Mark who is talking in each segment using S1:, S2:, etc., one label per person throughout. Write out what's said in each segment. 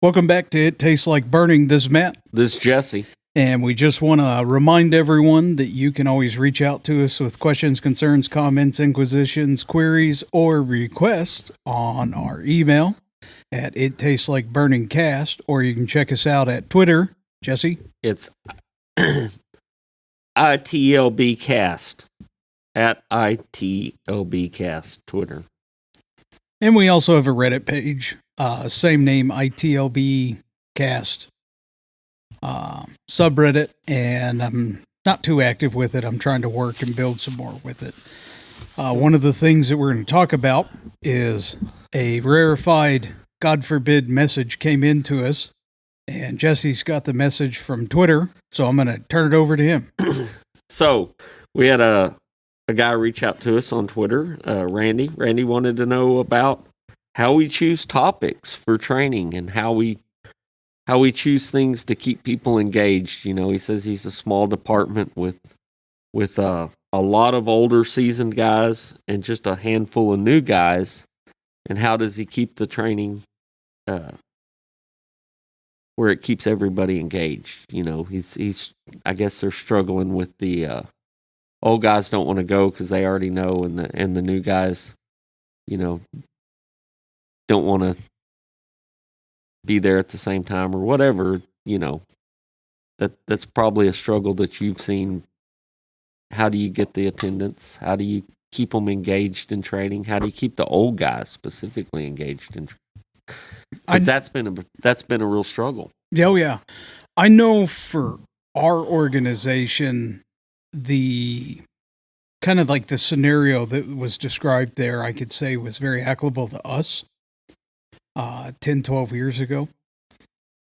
S1: Welcome back to It Tastes Like Burning. This is Matt.
S2: This is Jesse.
S1: And we just want to remind everyone that you can always reach out to us with questions, concerns, comments, inquisitions, queries, or requests on our email at It Tastes Like Burning Cast, or you can check us out at Twitter. Jesse?
S2: It's ITLB Cast at ITLB Cast, Twitter.
S1: And we also have a Reddit page, same name, ITLB Cast subreddit, and I'm not too active with it. I'm trying to work and build some more with it. One of the things that we're going to talk about is a rarefied, God forbid, message came into us, and Jesse's got the message from Twitter, so I'm going to turn it over to him.
S2: So we had a guy reach out to us on Twitter, Randy. Randy wanted to know about how we choose topics for training and how we choose things to keep people engaged. You know, he says he's a small department with a lot of older seasoned guys and just a handful of new guys. And how does he keep the training where it keeps everybody engaged? You know, he's I guess they're struggling with the old guys don't want to go because they already know, and the new guys, you know, don't want to be there at the same time or whatever. You know, that's probably a struggle that you've seen. How do you get the attendance? How do you keep them engaged in training? How do you keep the old guys specifically engaged in training? Because that's been a real struggle.
S1: Oh yeah, I know for our organization, the kind of like the scenario that was described there, I could say was very applicable to us 10, 12 years ago.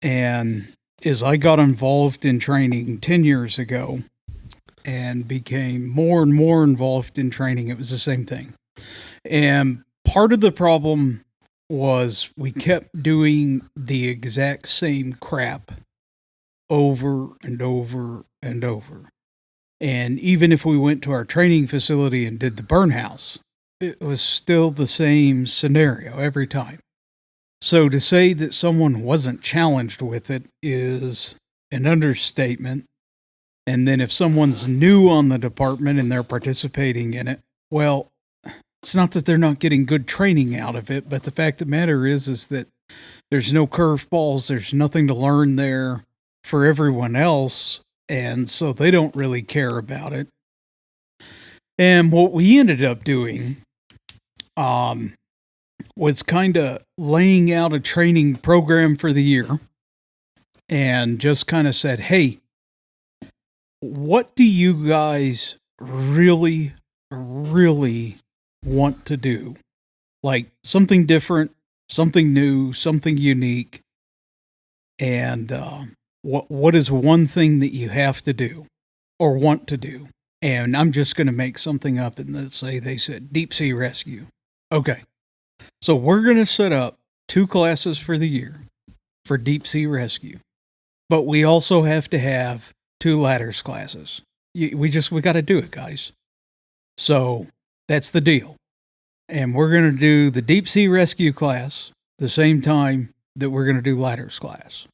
S1: And as I got involved in training 10 years ago and became more and more involved in training, it was the same thing. And part of the problem was we kept doing the exact same crap over and over and over. And even if we went to our training facility and did the burn house, it was still the same scenario every time. So to say that someone wasn't challenged with it is an understatement. And then if someone's new on the department and they're participating in it, well, it's not that they're not getting good training out of it, but the fact of the matter is that there's no curveballs, there's nothing to learn there for everyone else, and so they don't really care about it. And what we ended up doing was kind of laying out a training program for the year and just kind of said, hey, what do you guys really, really want to do? Like something different, something new, something unique. And what is one thing that you have to do or want to do? And I'm just going to make something up and let's say they said deep sea rescue. Okay. So we're going to set up 2 classes for the year for deep sea rescue. But we also have to have 2 ladders classes. We got to do it, guys. So that's the deal. And we're going to do the deep sea rescue class the same time that we're going to do ladders class.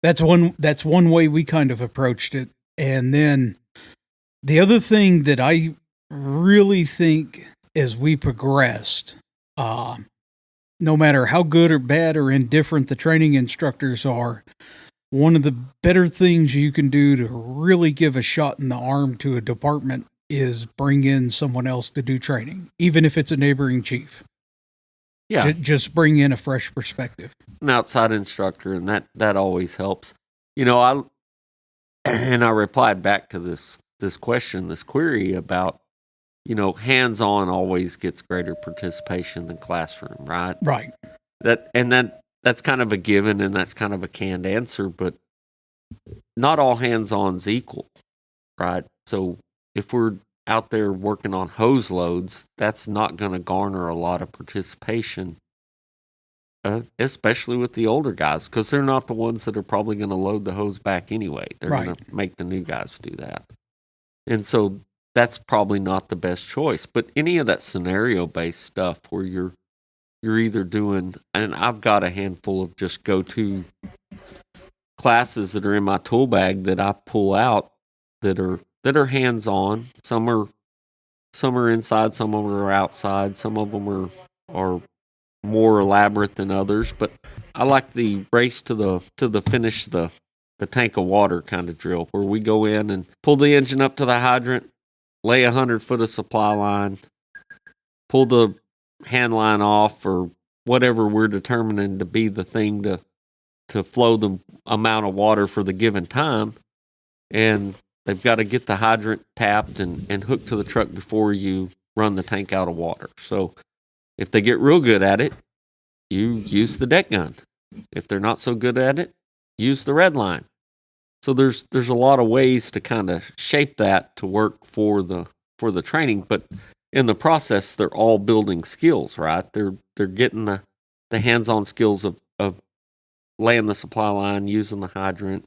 S1: That's one way we kind of approached it. And then the other thing that I really think as we progressed, no matter how good or bad or indifferent the training instructors are, one of the better things you can do to really give a shot in the arm to a department is bring in someone else to do training, even if it's a neighboring chief.
S2: Yeah.
S1: Just bring in a fresh perspective.
S2: An outside instructor, and that always helps. You know, I replied back to this query about, you know, hands-on always gets greater participation than classroom, right?
S1: Right.
S2: That's kind of a given, and that's kind of a canned answer, but not all hands-on's equal, right? So if we're out there working on hose loads, that's not going to garner a lot of participation, especially with the older guys, because they're not the ones that are probably going to load the hose back anyway. They're going to make the new guys do that. And so that's probably not the best choice. But any of that scenario-based stuff where you're you're either doing, and I've got a handful of just go-to classes that are in my tool bag that I pull out that are hands-on. Some are inside, some of them are outside, some of them are more elaborate than others. But I like the race to the finish the tank of water kind of drill, where we go in and pull the engine up to the hydrant, lay 100 foot of supply line, pull the hand line off, or whatever we're determining to be the thing to flow the amount of water for the given time. And they've got to get the hydrant tapped and hooked to the truck before you run the tank out of water. So if they get real good at it, you use the deck gun. If they're not so good at it, use the red line. So there's a lot of ways to kind of shape that to work for the training, but in the process, they're all building skills, right? They're getting the hands-on skills of laying the supply line, using the hydrant,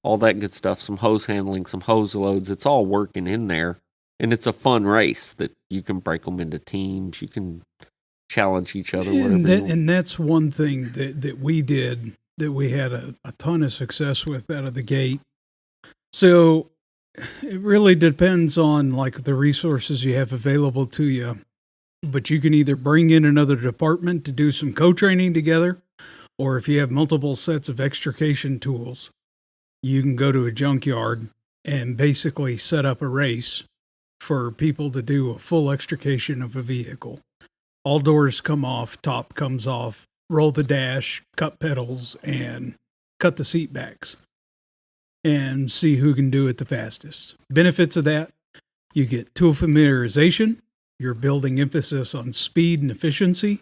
S2: all that good stuff, some hose handling, some hose loads. It's all working in there, and it's a fun race that you can break them into teams. You can challenge each other.
S1: And that's one thing that we did that we had a ton of success with out of the gate. So it really depends on like the resources you have available to you, but you can either bring in another department to do some co-training together, or if you have multiple sets of extrication tools, you can go to a junkyard and basically set up a race for people to do a full extrication of a vehicle. All doors come off, top comes off, roll the dash, cut pedals, and cut the seat backs, and see who can do it the fastest. Benefits of that, you get tool familiarization, you're building emphasis on speed and efficiency,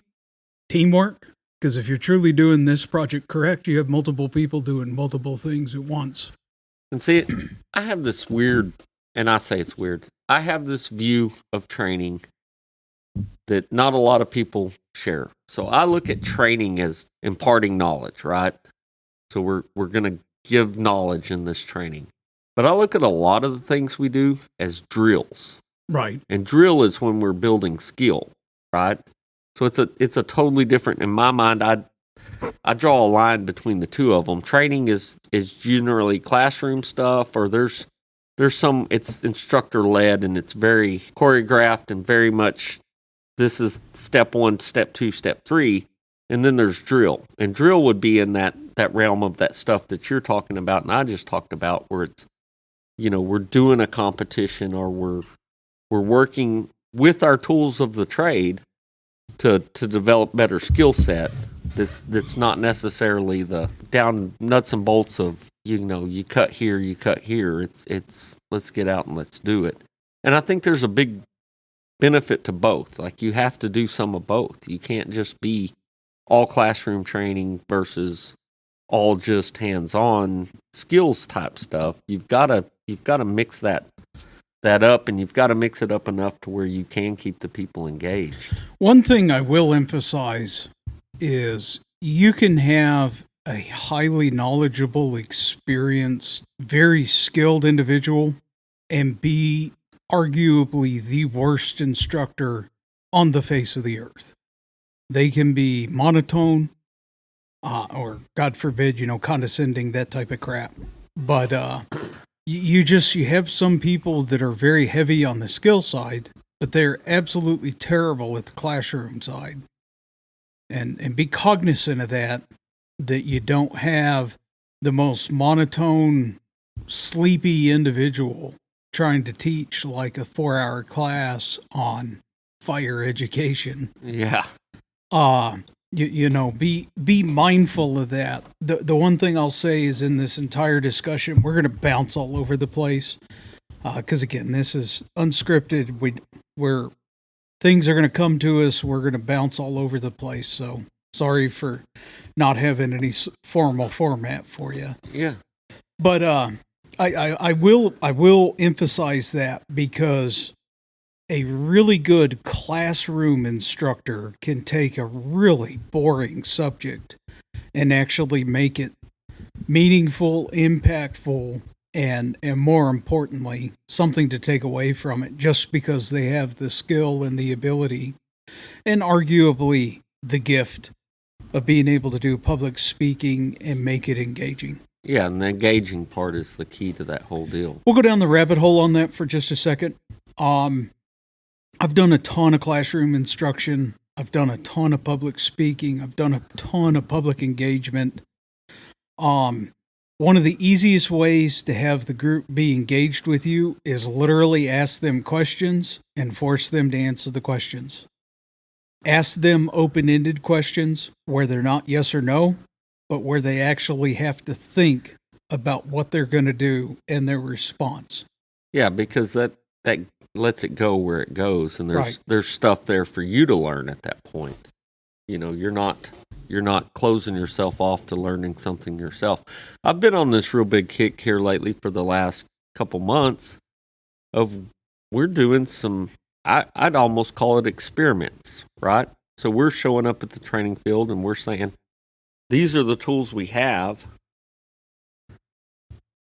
S1: teamwork, because if you're truly doing this project correct, you have multiple people doing multiple things at once.
S2: And see, I have this weird, and I say it's weird, I have this view of training that not a lot of people share. So I look at training as imparting knowledge, right? So we're going to give knowledge in this training. But I look at a lot of the things we do as drills.
S1: Right.
S2: And drill is when we're building skill, right? So it's a totally different, in my mind, I draw a line between the two of them. Training is generally classroom stuff, or there's some, it's instructor led and it's very choreographed and very much, this is step 1, step 2, step 3. And then there's drill. And drill would be in that realm of that stuff that you're talking about and I just talked about, where it's, we're doing a competition, or we're working with our tools of the trade to develop better skill set. That's not necessarily the down nuts and bolts of, you cut here, you cut here. It's let's get out and let's do it. And I think there's a big benefit to both. Like, you have to do some of both. You can't just be all classroom training versus all just hands-on skills type stuff. You've got to mix that up, and you've got to mix it up enough to where you can keep the people engaged.
S1: One thing I will emphasize is you can have a highly knowledgeable, experienced, very skilled individual and be arguably the worst instructor on the face of the earth. They can be monotone, or God forbid, condescending, that type of crap. But you have some people that are very heavy on the skill side, but they're absolutely terrible at the classroom side. And be cognizant of that you don't have the most monotone, sleepy individual trying to teach like a 4-hour class on fire education.
S2: Yeah.
S1: Be mindful of that. The one thing I'll say is, in this entire discussion, we're going to bounce all over the place. Because again, this is unscripted. Where things are going to come to us, we're going to bounce all over the place. So sorry for not having any formal format for you.
S2: Yeah.
S1: But I will emphasize that, because a really good classroom instructor can take a really boring subject and actually make it meaningful, impactful, and more importantly, something to take away from it, just because they have the skill and the ability, and arguably the gift of being able to do public speaking and make it engaging.
S2: Yeah, and the engaging part is the key to that whole deal.
S1: We'll go down the rabbit hole on that for just a second. I've done a ton of classroom instruction. I've done a ton of public speaking. I've done a ton of public engagement. One of the easiest ways to have the group be engaged with you is literally ask them questions and force them to answer the questions. Ask them open-ended questions where they're not yes or no, but where they actually have to think about what they're going to do and their response.
S2: Yeah, because that lets it go where it goes, and
S1: Right.
S2: there's stuff there for you to learn at that point. You know, you're not closing yourself off to learning something yourself. I've been on this real big kick here lately for the last couple months of we're doing some, I'd almost call it experiments, right? So we're showing up at the training field and we're saying, these are the tools we have.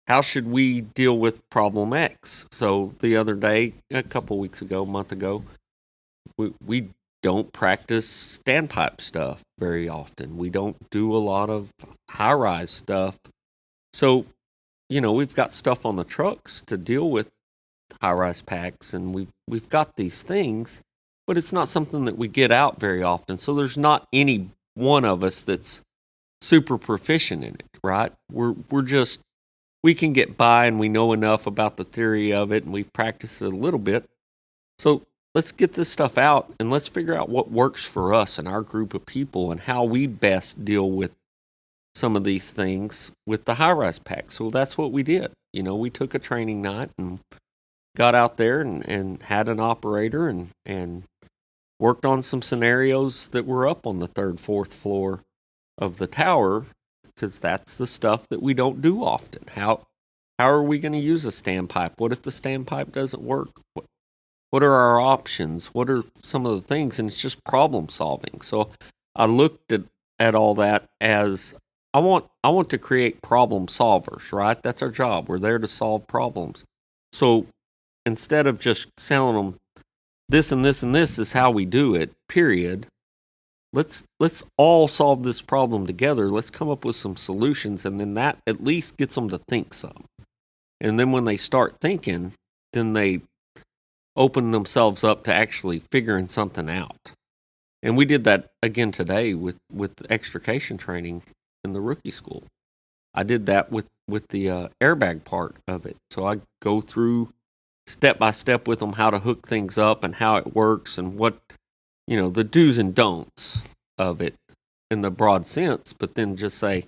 S2: How should we deal with problem X? So the other day, a couple weeks ago, a month ago, we don't practice standpipe stuff very often. We don't do a lot of high-rise stuff. So, you know, we've got stuff on the trucks to deal with high-rise packs, and we've got these things, but it's not something that we get out very often. So there's not any one of us that's super proficient in it, right? We're just, we can get by and we know enough about the theory of it and we've practiced it a little bit. So let's get this stuff out and let's figure out what works for us and our group of people and how we best deal with some of these things with the high-rise pack. So that's what we did. You know, we took a training night and got out there and had an operator and worked on some scenarios that were up on the third, fourth floor of the tower, because that's the stuff that we don't do often. How are we going to use a standpipe? What if the standpipe doesn't work? What are our options? What are some of the things? And it's just problem solving. So I looked at all that as I want to create problem solvers, right? That's our job. We're there to solve problems. So instead of just selling them this and this and this is how we do it, period. Let's all solve this problem together. Let's come up with some solutions, and then that at least gets them to think some. And then when they start thinking, then they open themselves up to actually figuring something out. And we did that again today with extrication training in the rookie school. I did that with the airbag part of it. So I go through step by step with them how to hook things up and how it works and what, you know, the do's and don'ts of it in the broad sense, but then just say,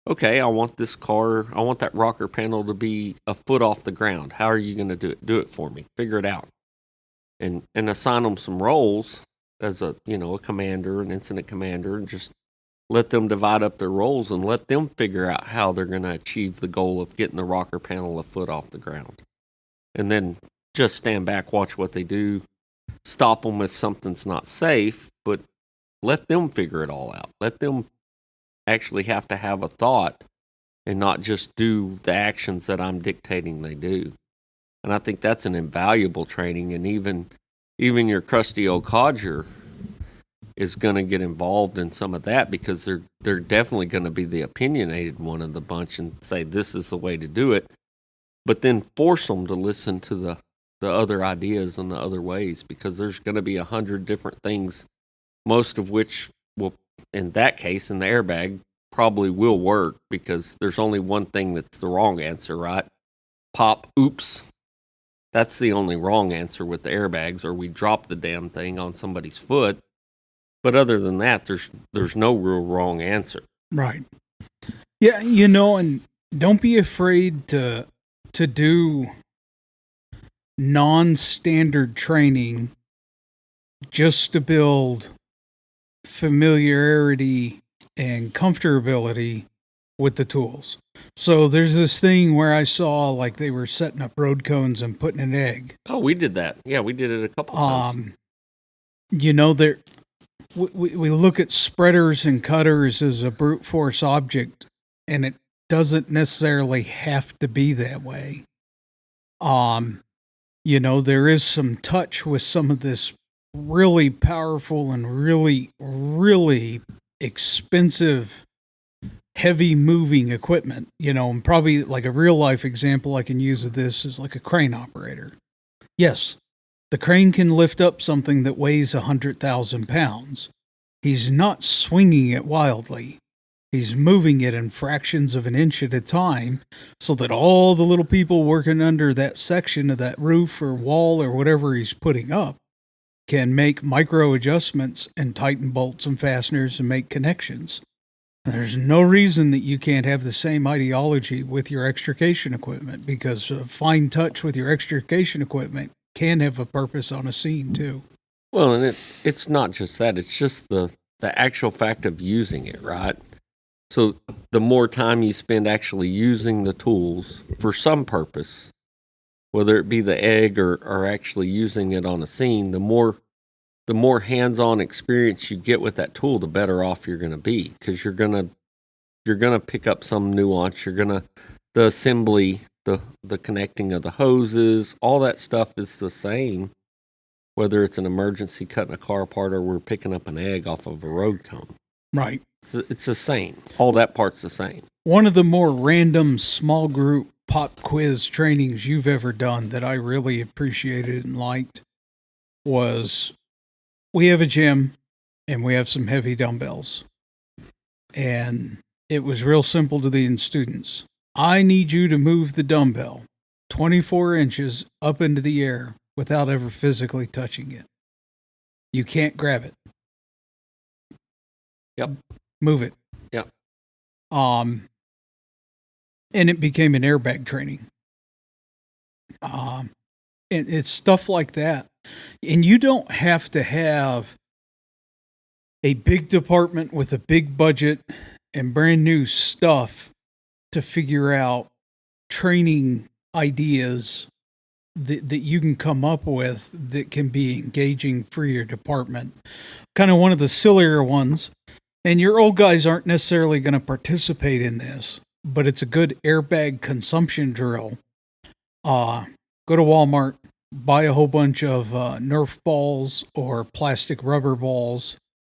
S2: okay, I want that rocker panel to be a foot off the ground. How are you going to do it? Do it for me. Figure it out. And assign them some roles as a commander, an incident commander, and just let them divide up their roles and let them figure out how they're going to achieve the goal of getting the rocker panel a foot off the ground. And then just stand back, watch what they do, stop them if something's not safe, but let them figure it all out. Let them actually have to have a thought and not just do the actions that I'm dictating they do. And I think that's an invaluable training, and even your crusty old codger is going to get involved in some of that because they're definitely going to be the opinionated one of the bunch and say this is the way to do it, but then force them to listen to the other ideas and the other ways, because there's going to be 100 different things, most of which will, in that case, in the airbag, probably will work because there's only one thing that's the wrong answer, right? Pop, oops. That's the only wrong answer with the airbags, or we drop the damn thing on somebody's foot. But other than that, there's no real wrong answer.
S1: Right. Yeah, and don't be afraid to do non-standard training just to build familiarity and comfortability with the tools. So there's this thing where I saw like they were setting up road cones and putting an egg.
S2: Oh, we did that. Yeah, we did it a couple times.
S1: We look at spreaders and cutters as a brute force object, and it doesn't necessarily have to be that way. There is some touch with some of this really powerful and really, really expensive, heavy moving equipment, and probably like a real life example I can use of this is like a crane operator. Yes, the crane can lift up something that weighs 100,000 pounds. He's not swinging it wildly. He's moving it in fractions of an inch at a time so that all the little people working under that section of that roof or wall or whatever he's putting up can make micro adjustments and tighten bolts and fasteners and make connections. There's no reason that you can't have the same ideology with your extrication equipment, because a fine touch with your extrication equipment can have a purpose on a scene too.
S2: Well, and it's not just that; it's just the actual fact of using it, right? So the more time you spend actually using the tools for some purpose, whether it be the egg or actually using it on a scene, the more hands-on experience you get with that tool, the better off you're going to be, because you're going to pick up some nuance. The assembly, the connecting of the hoses, all that stuff is the same, whether it's an emergency cutting a car apart or we're picking up an egg off of a road cone.
S1: Right.
S2: It's the same. All that part's the same.
S1: One of the more random small group pop quiz trainings you've ever done that I really appreciated and liked was, we have a gym and we have some heavy dumbbells. And it was real simple to the students. I need you to move the dumbbell 24 inches up into the air without ever physically touching it. You can't grab it.
S2: Yep.
S1: Move it.
S2: Yep.
S1: And it became an airbag training. And it's stuff like that. And you don't have to have a big department with a big budget and brand new stuff to figure out training ideas that you can come up with that can be engaging for your department. Kind of one of the sillier ones, and your old guys aren't necessarily going to participate in this, but it's a good airbag consumption drill. Go to Walmart, buy a whole bunch of Nerf balls or plastic rubber balls,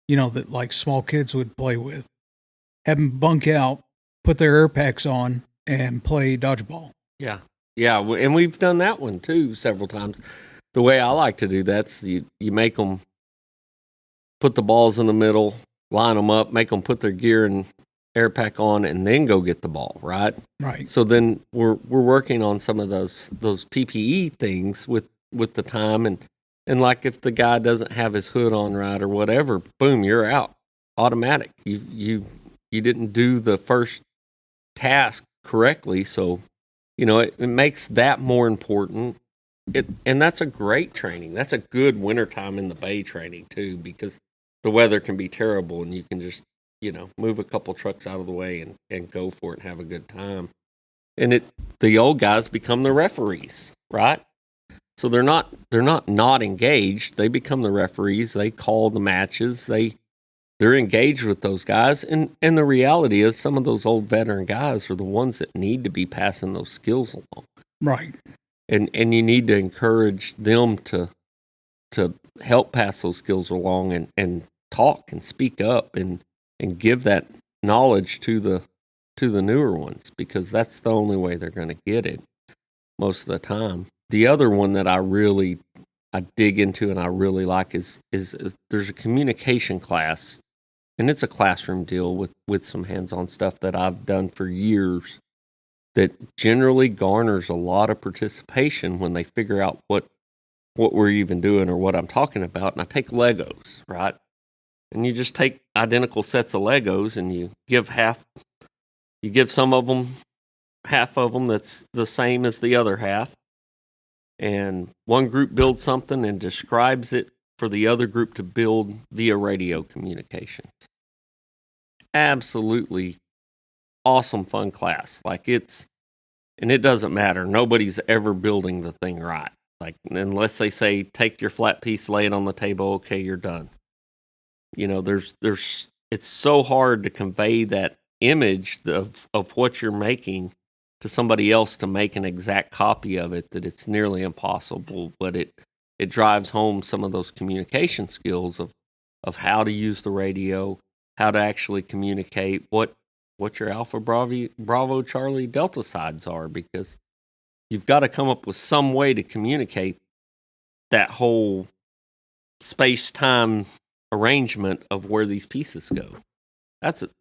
S1: that like small kids would play with. Have them bunk out, put their air packs on, and play dodgeball.
S2: Yeah. Yeah, and we've done that one too several times. The way I like to do that's you make them put the balls in the middle, line them up, make them put their gear and air pack on, and then go get the ball, right?
S1: Right.
S2: So then we're working on some of those PPE things with the time, and like if the guy doesn't have his hood on right or whatever, boom, you're out, automatic. You didn't do the first task correctly, so it makes that more important. And that's a great training. That's a good wintertime in the bay training too, because the weather can be terrible and you can just, move a couple trucks out of the way and go for it and have a good time. And the old guys become the referees, right? So they're not engaged. They become the referees. They call the matches. They're engaged with those guys. And the reality is some of those old veteran guys are the ones that need to be passing those skills along.
S1: Right.
S2: And you need to encourage them to help pass those skills along and talk and speak up and give that knowledge to the newer ones, because that's the only way they're going to get it most of the time. The other one that I dig into and I really like is there's a communication class, and it's a classroom deal with some hands-on stuff that I've done for years that generally garners a lot of participation when they figure out what we're even doing or what I'm talking about. And I take Legos, right? And you just take identical sets of Legos and you give some of them, half of them that's the same as the other half. And one group builds something and describes it for the other group to build via radio communications. Absolutely awesome, fun class. And it doesn't matter. Nobody's ever building the thing right. Unless they say, take your flat piece, lay it on the table, okay, you're done. It's so hard to convey that image of what you're making to somebody else to make an exact copy of it that it's nearly impossible, but it it drives home some of those communication skills of how to use the radio, how to actually communicate, what your Alpha Bravo Charlie Delta sides are, because you've got to come up with some way to communicate that whole space-time arrangement of where these pieces go.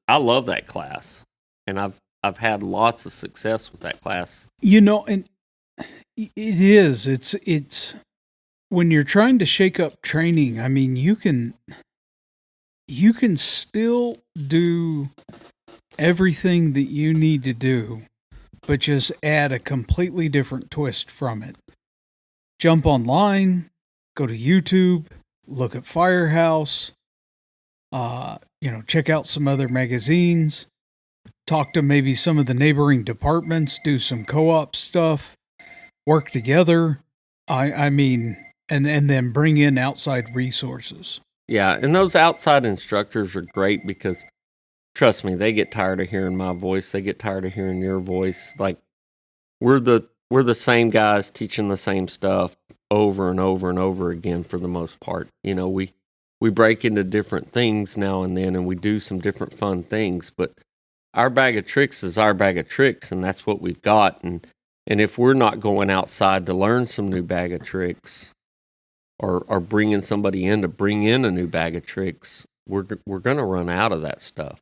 S2: I love that class, and I've had lots of success with that class.
S1: And it's when you're trying to shake up training, I mean, you can still do everything that you need to do, but just add a completely different twist from it. Jump online, go to YouTube, look at Firehouse, check out some other magazines, talk to maybe some of the neighboring departments, do some co-op stuff, work together. I mean, and then bring in outside resources.
S2: Yeah, and those outside instructors are great because, trust me, they get tired of hearing my voice. They get tired of hearing your voice. Like, we're the same guys teaching the same stuff over and over and over again for the most part. We break into different things now and then, and we do some different fun things, but our bag of tricks is our bag of tricks, and that's what we've got. And if we're not going outside to learn some new bag of tricks, or bringing somebody in to bring in a new bag of tricks, we're going to run out of that stuff.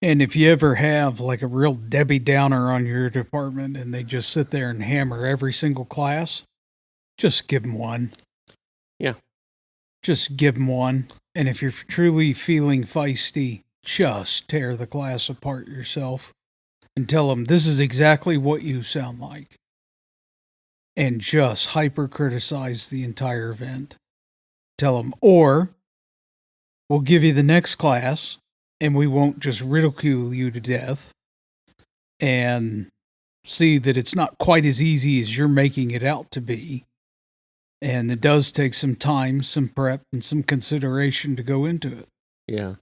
S1: And if you ever have like a real Debbie Downer on your department and they just sit there and hammer every single class, just give them one.
S2: Yeah.
S1: Just give them one. And if you're truly feeling feisty, just tear the class apart yourself and tell them this is exactly what you sound like. And just hyper criticize the entire event. Tell them, or we'll give you the next class and we won't just ridicule you to death and see that it's not quite as easy as you're making it out to be. And it does take some time, some prep, and some consideration to go into it.
S2: Yeah.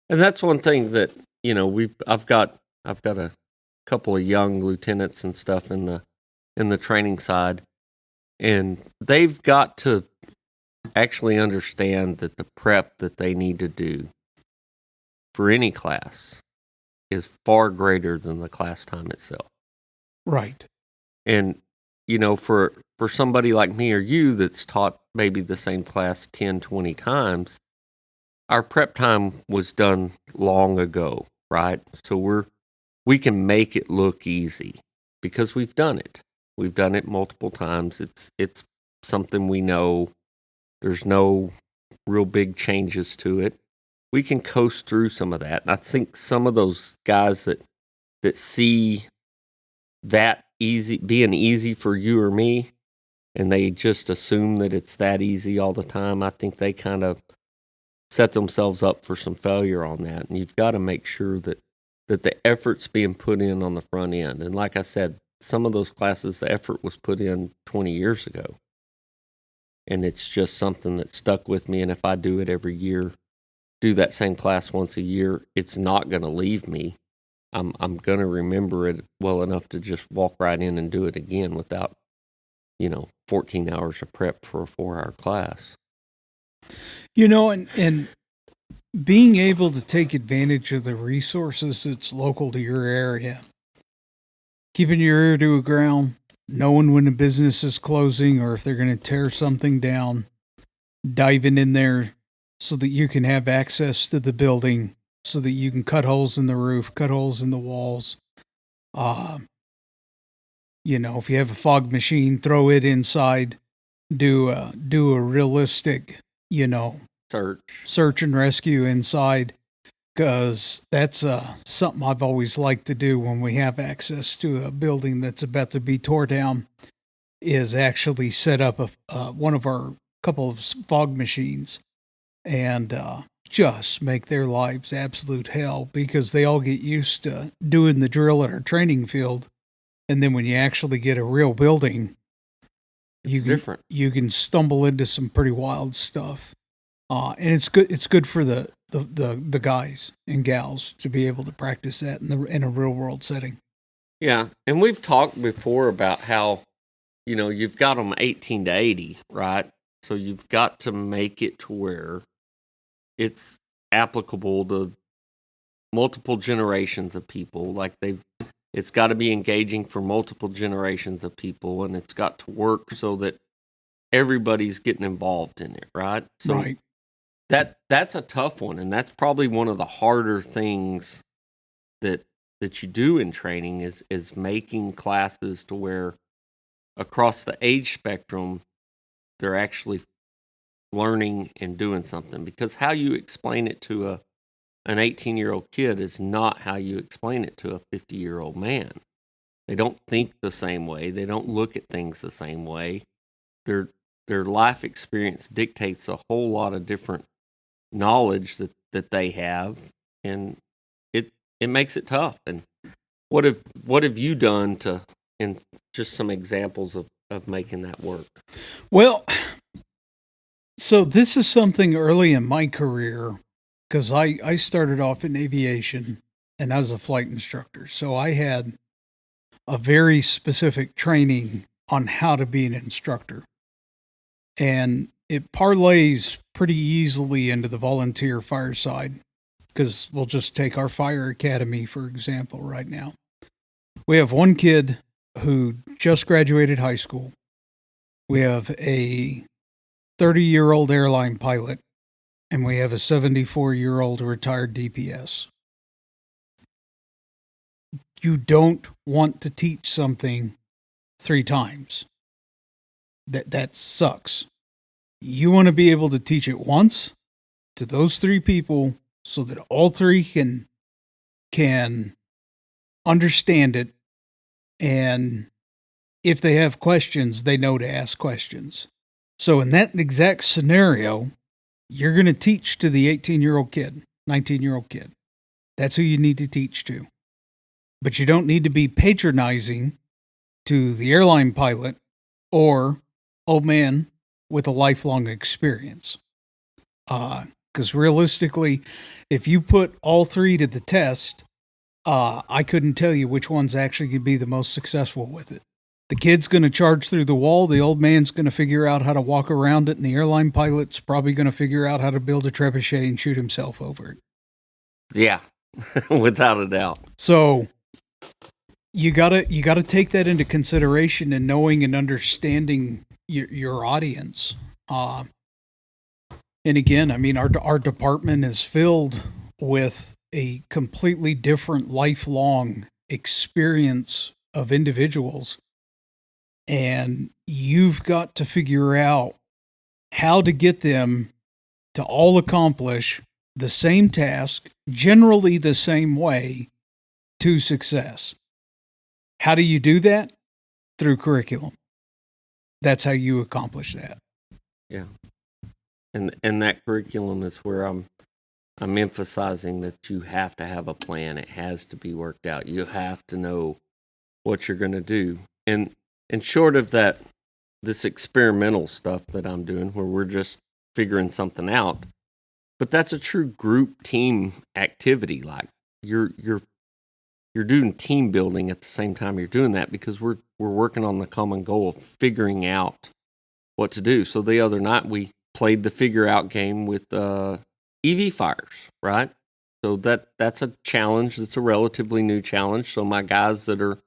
S2: And that's one thing that, I've got a couple of young lieutenants and stuff in the training side, and they've got to actually understand that the prep that they need to do for any class is far greater than the class time itself.
S1: Right.
S2: And, for somebody like me or you that's taught maybe the same class 10, 20 times, our prep time was done long ago, right? So we can make it look easy because we've done it. We've done it multiple times. It's something we know. There's no real big changes to it. We can coast through some of that. And I think some of those guys that see that being easy for you or me, and they just assume that it's that easy all the time, I think they kind of set themselves up for some failure on that. And you've got to make sure that the effort's being put in on the front end. And like I said, some of those classes, the effort was put in 20 years ago. And it's just something that stuck with me. And if I do it every year, do that same class once a year, it's not going to leave me. I'm going to remember it well enough to just walk right in and do it again without, 14 hours of prep for a 4-hour class.
S1: And being able to take advantage of the resources that's local to your area, keeping your ear to the ground, knowing when a business is closing or if they're going to tear something down, diving in there so that you can have access to the building, so that you can cut holes in the roof, cut holes in the walls. If you have a fog machine, throw it inside, do a realistic, search and rescue inside, because that's something I've always liked to do when we have access to a building that's about to be tore down, is actually set up one of our couple of fog machines and just make their lives absolute hell, because they all get used to doing the drill at our training field. And then when you actually get a real building, you can stumble into some pretty wild stuff. And it's good. It's good for the guys and gals to be able to practice that in a real world setting.
S2: Yeah, and we've talked before about how you've got them 18 to 80, right? So you've got to make it to where it's applicable to multiple generations of people. It's got to be engaging for multiple generations of people, and it's got to work so that everybody's getting involved in it, right? So
S1: Right.
S2: that's a tough one, and that's probably one of the harder things that you do in training is making classes to where across the age spectrum they're actually learning and doing something, because how you explain it to an 18-year-old kid is not how you explain it to a 50-year-old man. They don't think the same way. They don't look at things the same way. Their life experience dictates a whole lot of different knowledge that they have, and it makes it tough. And what have you done to, and just some examples of making that work?
S1: Well, so this is something early in my career, because I started off in aviation and I was a flight instructor. So I had a very specific training on how to be an instructor. And it parlays pretty easily into the volunteer fire side, because we'll just take our fire academy, for example, right now. We have one kid who just graduated high school. We have a 30-year-old airline pilot, and we have a 74-year-old retired DPS. You don't want to teach something 3 times. That sucks. You want to be able to teach it once to those 3 people so that all 3 can understand it, and if they have questions, they know to ask questions. So in that exact scenario, you're going to teach to the 18-year-old kid, 19-year-old kid. That's who you need to teach to. But you don't need to be patronizing to the airline pilot or old man with a lifelong experience. Because realistically, if you put all 3 to the test, I couldn't tell you which one's actually going to be the most successful with it. The kid's going to charge through the wall. The old man's going to figure out how to walk around it. And the airline pilot's probably going to figure out how to build a trebuchet and shoot himself over it.
S2: Yeah, without a doubt.
S1: So you gotta take that into consideration in knowing and understanding your audience. And again, I mean, our department is filled with a completely different lifelong experience of individuals. And you've got to figure out how to get them to all accomplish the same task, generally the same way, to success. How do you do that? Through curriculum. That's how you accomplish that.
S2: Yeah. And that curriculum is where I'm emphasizing that you have to have a plan. It has to be worked out. You have to know what you're going to do. And short of that, this experimental stuff that I'm doing where we're just figuring something out, but that's a true group team activity. Like you're doing team building at the same time you're doing that, because we're working on the common goal of figuring out what to do. So the other night we played the figure out game with EV fires, right? So that's a challenge. It's a relatively new challenge. So my guys that are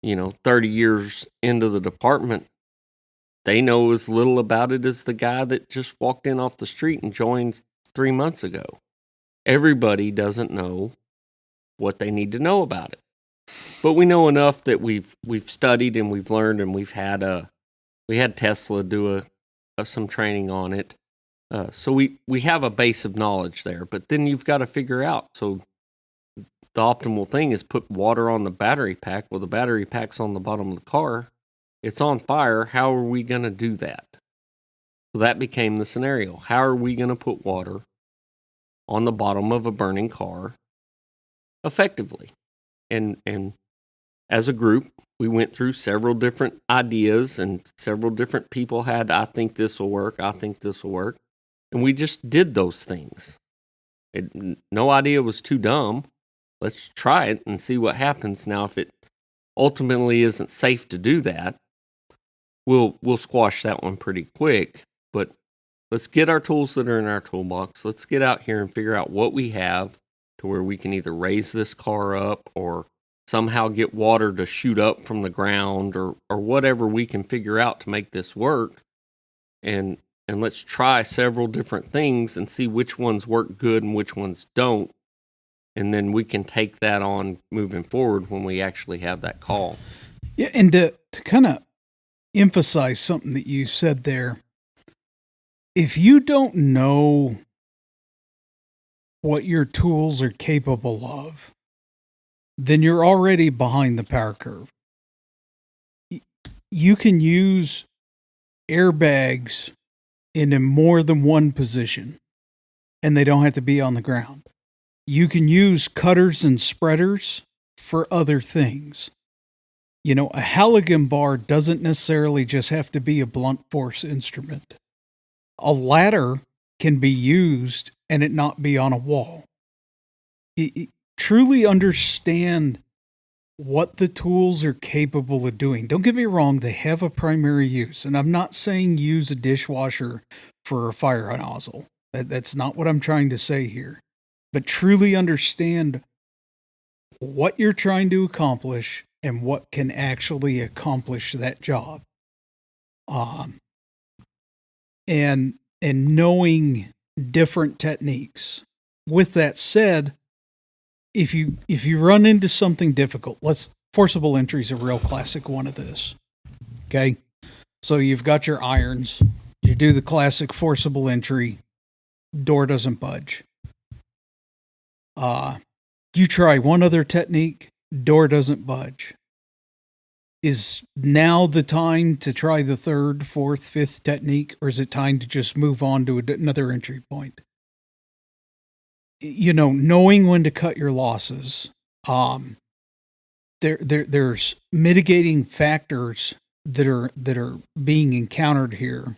S2: 30 years into the department, they know as little about it as the guy that just walked in off the street and joined 3 months ago. Everybody doesn't know what they need to know about it, but we know enough that we've studied and we've learned, and we had Tesla do some training on it. So we have a base of knowledge there, but then you've got to figure out. So the optimal thing is put water on the battery pack. Well, the battery pack's on the bottom of the car. It's on fire. How are we going to do that? So that became the scenario. How are we going to put water on the bottom of a burning car effectively? And as a group, we went through several different ideas, and several different people had, I think this will work. I think this will work. And we just did those things. No idea was too dumb. Let's try it and see what happens. Now, if it ultimately isn't safe to do that, we'll squash that one pretty quick. But let's get our tools that are in our toolbox. Let's get out here and figure out what we have to where we can either raise this car up or somehow get water to shoot up from the ground or whatever we can figure out to make this work. And let's try several different things and see which ones work good and which ones don't. And then we can take that on moving forward when we actually have that call.
S1: Yeah, and to kind of emphasize something that you said there, if you don't know what your tools are capable of, then you're already behind the power curve. You can use airbags in more than one position, and they don't have to be on the ground. You can use cutters and spreaders for other things. You know, a Halligan bar doesn't necessarily just have to be a blunt force instrument. A ladder can be used and it not be on a wall. Truly understand what the tools are capable of doing. Don't get me wrong, they have a primary use. And I'm not saying use a dishwasher for a fire nozzle. That's not what I'm trying to say here. But truly understand what you're trying to accomplish and what can actually accomplish that job. And knowing different techniques. With that said, if you run into something difficult, forcible entry is a real classic one of this. Okay? So you've got your irons, you do the classic forcible entry, door doesn't budge. You try one other technique, door doesn't budge. Is now the time to try the third, fourth, fifth technique, or is it time to just move on to another entry point? You know, knowing when to cut your losses. There's mitigating factors that are being encountered here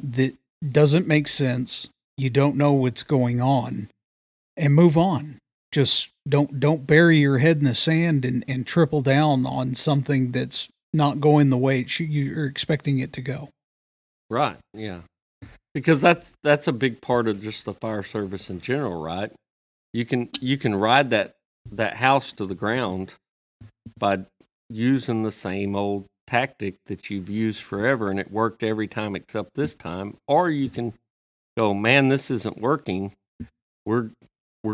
S1: that doesn't make sense. You don't know what's going on, and move on. Just don't bury your head in the sand and triple down on something that's not going the way you're expecting it to go.
S2: Right. Yeah. Because that's a big part of just the fire service in general, right? You can ride that house to the ground by using the same old tactic that you've used forever and it worked every time except this time, or you can go, man, this isn't working. We're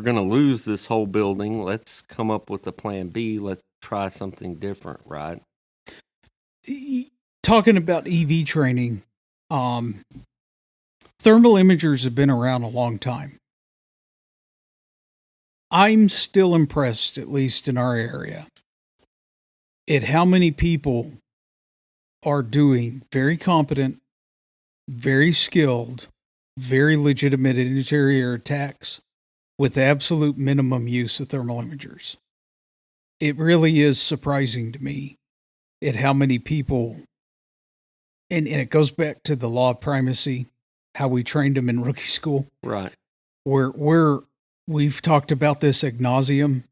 S2: going to lose this whole building. Let's come up with a plan B. Let's try something different, right?
S1: Talking about EV training, thermal imagers have been around a long time. I'm still impressed, at least in our area, at how many people are doing very competent, very skilled, very legitimate interior attacks with absolute minimum use of thermal imagers. It really is surprising to me at how many people, and it goes back to the law of primacy, how we trained them in rookie school.
S2: Right.
S1: We've talked about this ad nauseum,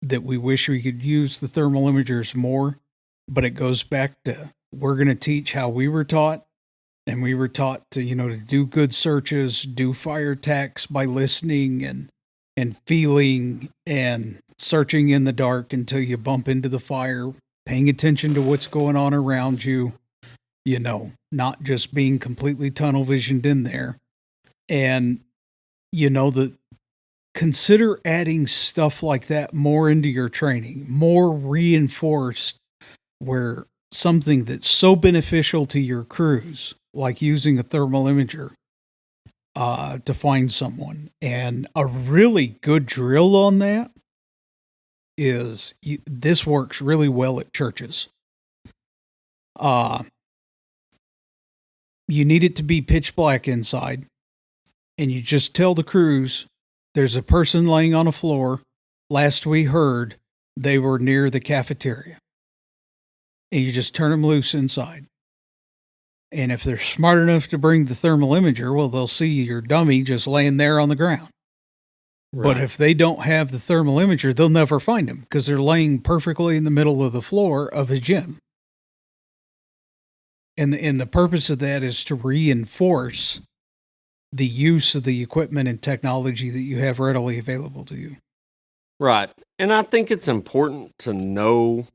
S1: that we wish we could use the thermal imagers more, but it goes back to, we're going to teach how we were taught. And we were taught to, to do good searches, do fire attacks by listening and feeling and searching in the dark until you bump into the fire, paying attention to what's going on around you, not just being completely tunnel visioned in there. And, consider adding stuff like that more into your training, more reinforced, where something that's so beneficial to your crews, like using a thermal imager to find someone. And a really good drill on that is, this works really well at churches. You need it to be pitch black inside, and you just tell the crews, there's a person laying on a floor. Last we heard, they were near the cafeteria. And you just turn them loose inside. And if they're smart enough to bring the thermal imager, well, they'll see your dummy just laying there on the ground. Right. But if they don't have the thermal imager, they'll never find him because they're laying perfectly in the middle of the floor of a gym. And the purpose of that is to reinforce the use of the equipment and technology that you have readily available to you.
S2: Right. And I think it's important to know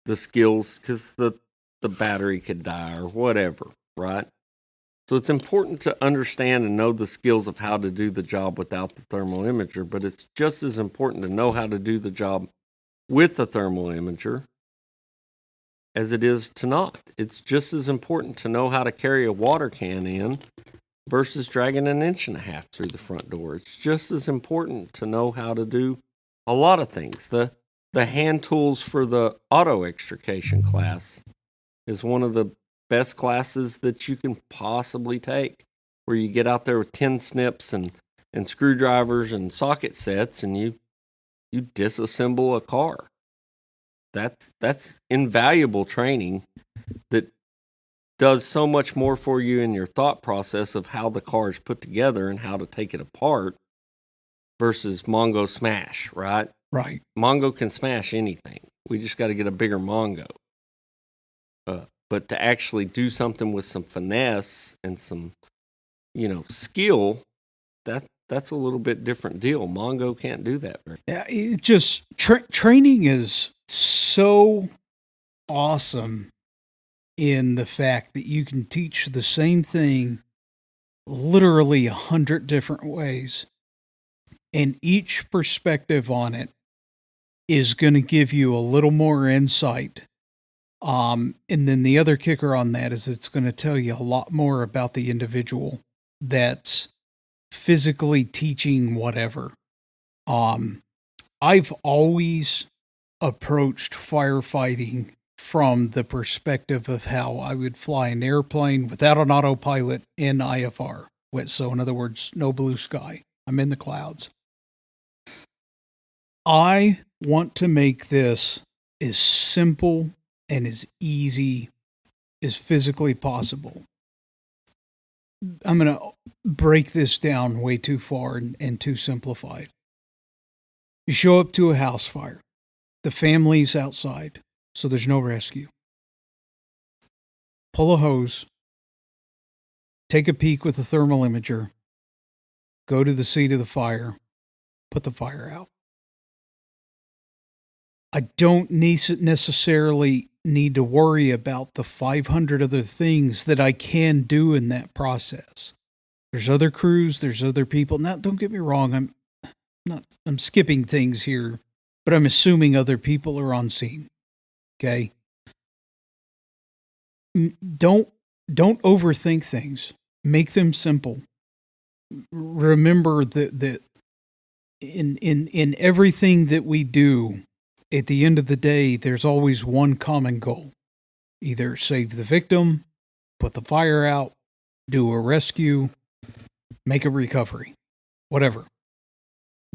S2: the skills because the battery could die or whatever, right? So it's important to understand and know the skills of how to do the job without the thermal imager, but it's just as important to know how to do the job with the thermal imager as it is to not. It's just as important to know how to carry a water can in versus dragging 1.5 inches through the front door. It's just as important to know how to do a lot of things. The hand tools for the auto extrication class is one of the best classes that you can possibly take, where you get out there with 10 snips and screwdrivers and socket sets and you disassemble a car. That's invaluable training that does so much more for you in your thought process of how the car is put together and how to take it apart versus Mongo Smash, right?
S1: Right.
S2: Mongo can smash anything. We just got to get a bigger Mongo. But to actually do something with some finesse and some, skill, that's a little bit different deal. Mongo can't do that very.
S1: Yeah, it just training is so awesome in the fact that you can teach the same thing literally 100 different ways, and each perspective on it is going to give you a little more insight. And then the other kicker on that is it's going to tell you a lot more about the individual that's physically teaching whatever. I've always approached firefighting from the perspective of how I would fly an airplane without an autopilot in IFR. So in other words, no blue sky. I'm in the clouds. I want to make this as simple and as easy as physically possible. I'm going to break this down way too far and too simplified. You show up to a house fire. The family's outside, so there's no rescue. Pull a hose. Take a peek with a thermal imager. Go to the seat of the fire. Put the fire out. I don't necessarily need to worry about the 500 other things that I can do in that process. There's other crews, there's other people. Now, don't get me wrong, I'm skipping things here, but I'm assuming other people are on scene. Okay? Don't overthink things. Make them simple. Remember that in everything that we do, at the end of the day, there's always one common goal. Either save the victim, put the fire out, do a rescue, make a recovery, whatever.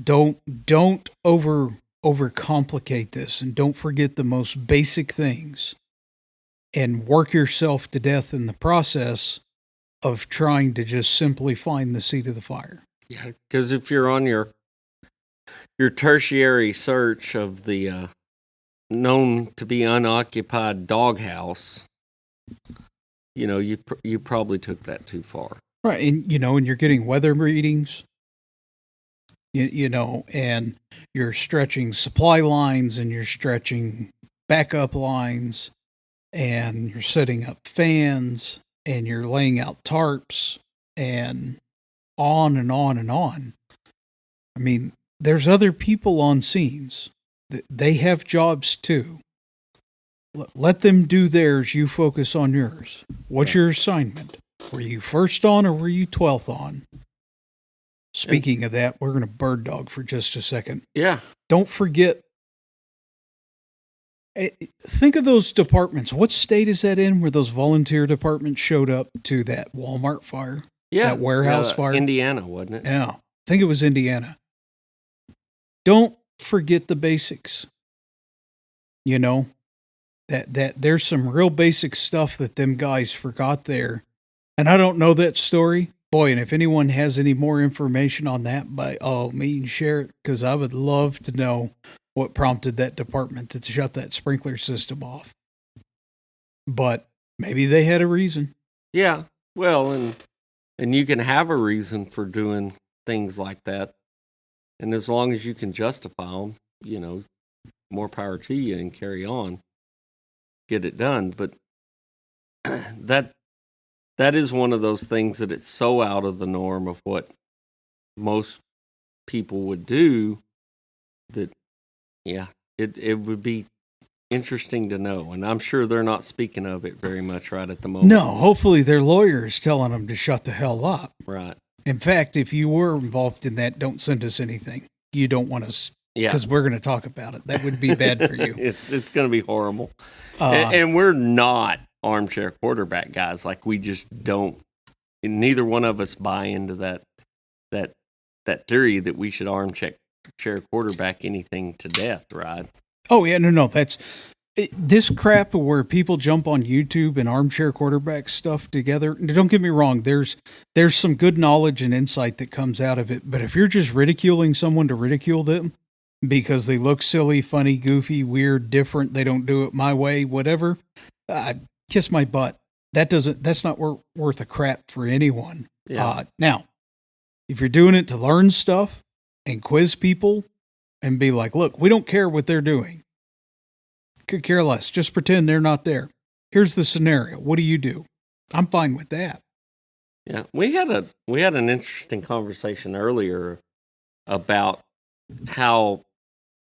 S1: Don't overcomplicate this, and don't forget the most basic things, and work yourself to death in the process of trying to just simply find the seat of the fire.
S2: Yeah, because if you're on your tertiary search of the known to be unoccupied doghouse, you probably took that too far.
S1: Right, and and you're getting weather readings, and you're stretching supply lines, and you're stretching backup lines, and you're setting up fans, and you're laying out tarps, and on and on and on. I mean, there's other people on scenes. They have jobs too. Let them do theirs. You focus on yours. What's your assignment? Were you first on or were you 12th on? Speaking of that, we're going to bird dog for just a second.
S2: Yeah.
S1: Don't forget. Think of those departments. What state is that in where those volunteer departments showed up to that Walmart fire?
S2: Yeah.
S1: That warehouse fire?
S2: Indiana, wasn't it?
S1: Yeah. I think it was Indiana. Don't forget the basics. That there's some real basic stuff that them guys forgot there. And I don't know that story. Boy, and if anyone has any more information on that, by all means share it, because I would love to know what prompted that department to shut that sprinkler system off. But Maybe they had a reason.
S2: Yeah. Well, and you can have a reason for doing things like that. And as long as you can justify them, more power to you and carry on, get it done. But that is one of those things that it's so out of the norm of what most people would do that, yeah, it would be interesting to know. And I'm sure they're not speaking of it very much right at the moment.
S1: No, hopefully their lawyer is telling them to shut the hell up.
S2: Right.
S1: In fact, if you were involved in that, don't send us anything. You don't want us,
S2: Yeah.
S1: because we're going to talk about it. That would be bad for you.
S2: It's going to be horrible. And we're not armchair quarterback guys. Like, we just don't. Neither one of us buy into that theory that we should armchair quarterback anything to death, right?
S1: Oh yeah, no. This crap where people jump on YouTube and armchair quarterback stuff together. Don't get me wrong. There's some good knowledge and insight that comes out of it. But if you're just ridiculing someone to ridicule them because they look silly, funny, goofy, weird, different, they don't do it my way, whatever, kiss my butt. That's not worth a crap for anyone.
S2: Yeah.
S1: Now, if you're doing it to learn stuff and quiz people and be like, look, we don't care what they're doing. Could care less. Just pretend they're not there. Here's the scenario. What do you do? I'm fine with that.
S2: Yeah. We had an interesting conversation earlier about how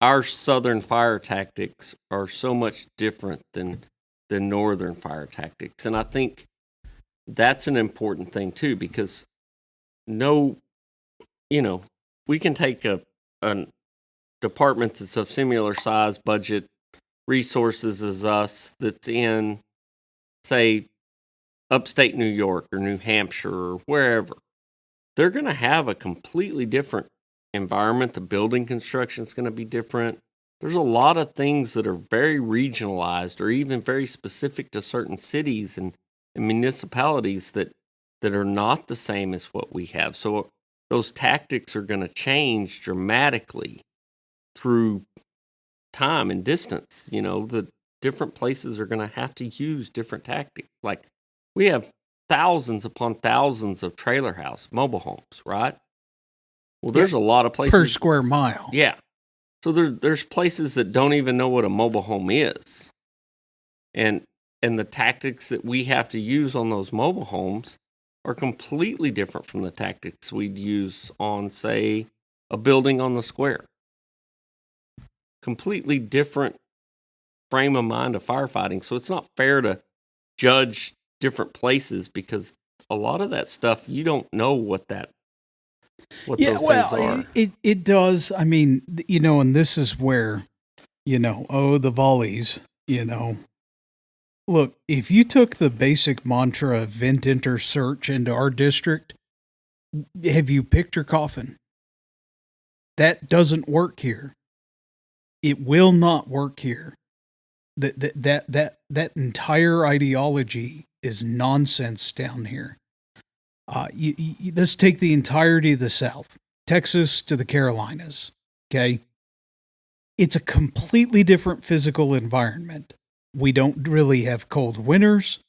S2: our southern fire tactics are so much different than northern fire tactics. And I think that's an important thing too, because we can take a department that's of similar size, budget, resources as us, that's in, say, upstate New York or New Hampshire or wherever. They're going to have a completely different environment. The building construction is going to be different. There's a lot of things that are very regionalized or even very specific to certain cities and municipalities that are not the same as what we have. So those tactics are going to change dramatically through time and distance. The different places are going to have to use different tactics. Like, we have thousands upon thousands of trailer house mobile homes, right? Well, there's a lot of places
S1: per square mile.
S2: Yeah. So there's places that don't even know what a mobile home is. And the tactics that we have to use on those mobile homes are completely different from the tactics we'd use on, say, a building on the square. Completely different frame of mind of firefighting. So it's not fair to judge different places, because a lot of that stuff, you don't know what those things are.
S1: It does. I mean, and this is where, the volleys, Look, if you took the basic mantra of vent, enter, search into our district, have you picked your coffin? That doesn't work here. It will not work here. That entire ideology is nonsense down here. Let's take the entirety of the South, Texas to the Carolinas. Okay, it's a completely different physical environment. We don't really have cold winters.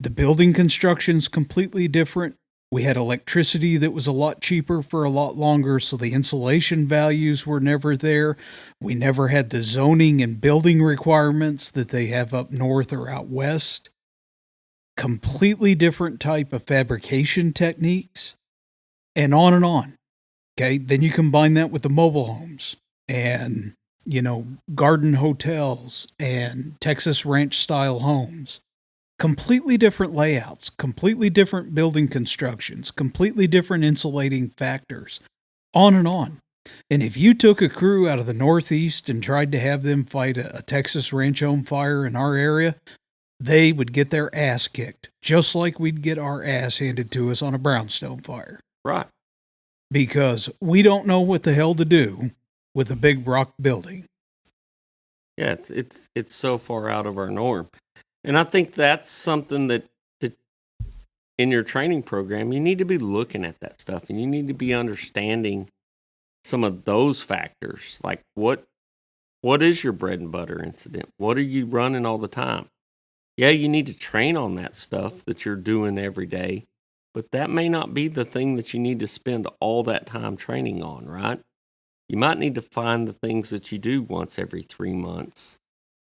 S1: The building construction's completely different. We had electricity that was a lot cheaper for a lot longer, so the insulation values were never there. We never had the zoning and building requirements that they have up north or out west. Completely different type of fabrication techniques, and on and on. Okay, then you combine that with the mobile homes and, garden hotels and Texas ranch style homes. Completely different layouts, completely different building constructions, completely different insulating factors, on and on. And if you took a crew out of the Northeast and tried to have them fight a Texas ranch home fire in our area, they would get their ass kicked, just like we'd get our ass handed to us on a brownstone fire.
S2: Right.
S1: Because we don't know what the hell to do with a big rock building.
S2: Yeah, it's so far out of our norm. And I think that's something that in your training program, you need to be looking at that stuff, and you need to be understanding some of those factors. Like, what is your bread and butter incident? What are you running all the time? Yeah, you need to train on that stuff that you're doing every day, but that may not be the thing that you need to spend all that time training on, right? You might need to find the things that you do once every 3 months,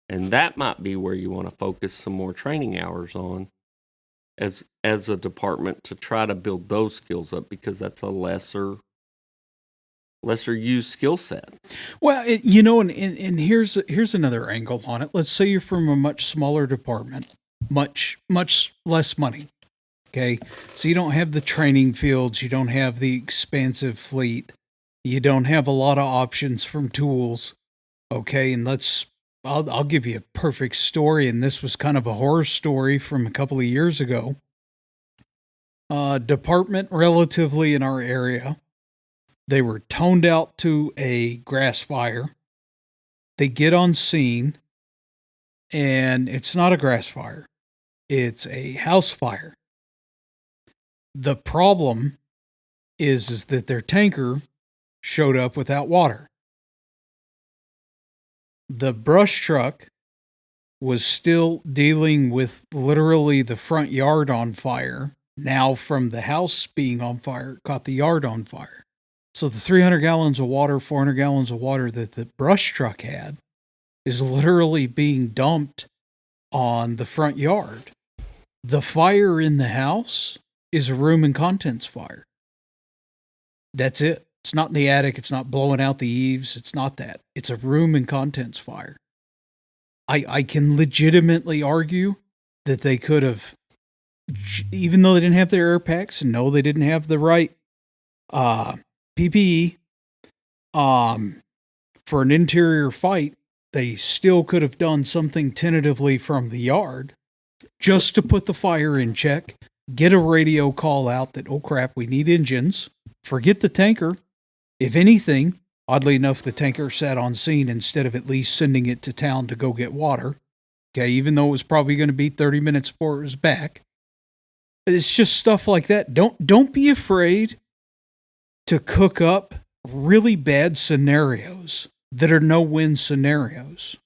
S2: and that might be where you want to focus some more training hours on as a department to try to build those skills up, because that's a lesser used skill set.
S1: Well, and here's another angle on it. Let's say you're from a much smaller department, much less money. Okay, so you don't have the training fields, you don't have the expansive fleet, you don't have a lot of options from tools. Okay, and I'll give you a perfect story, and this was kind of a horror story from a couple of years ago. Department relatively in our area, they were toned out to a grass fire. They get on scene, and it's not a grass fire, it's a house fire. The problem is that their tanker showed up without water. The brush truck was still dealing with literally the front yard on fire. Now, from the house being on fire, it caught the yard on fire. So the 300 gallons of water, 400 gallons of water that the brush truck had is literally being dumped on the front yard. The fire in the house is a room and contents fire. That's it. It's not in the attic. It's not blowing out the eaves. It's not that. It's a room and contents fire. I can legitimately argue that they could have, even though they didn't have their air packs, and no, they didn't have the right PPE for an interior fight, they still could have done something tentatively from the yard just to put the fire in check, get a radio call out that, oh crap, we need engines, forget the tanker. If anything, oddly enough, the tanker sat on scene instead of at least sending it to town to go get water. Okay, even though it was probably going to be 30 minutes before it was back. It's just stuff like that. Don't be afraid to cook up really bad scenarios that are no-win scenarios.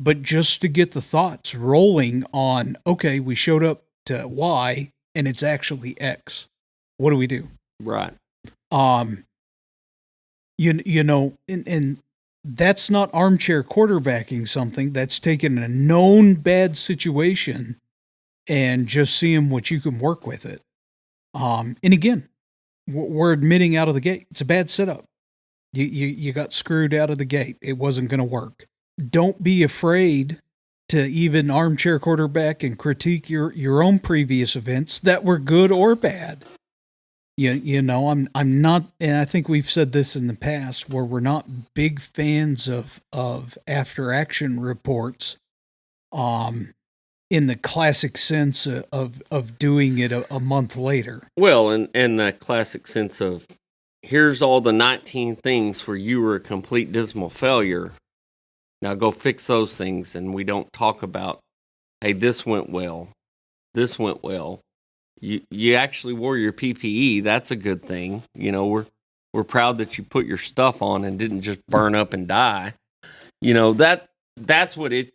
S1: But just to get the thoughts rolling on, okay, we showed up to Y and it's actually X. What do we do?
S2: Right.
S1: You know, and that's not armchair quarterbacking something. That's taking a known bad situation and just seeing what you can work with it. And again, we're admitting out of the gate, it's a bad setup. You got screwed out of the gate. It wasn't going to work. Don't be afraid to even armchair quarterback and critique your own previous events that were good or bad. You know, I'm not, and I think we've said this in the past, where we're not big fans of after action reports, in the classic sense of doing it a month later.
S2: Well, and the classic sense of, here's all the 19 things where you were a complete dismal failure. Now go fix those things, and we don't talk about, hey, this went well. This went well. You actually wore your PPE. That's a good thing. You know, we're proud that you put your stuff on and didn't just burn up and die. You know, that's what it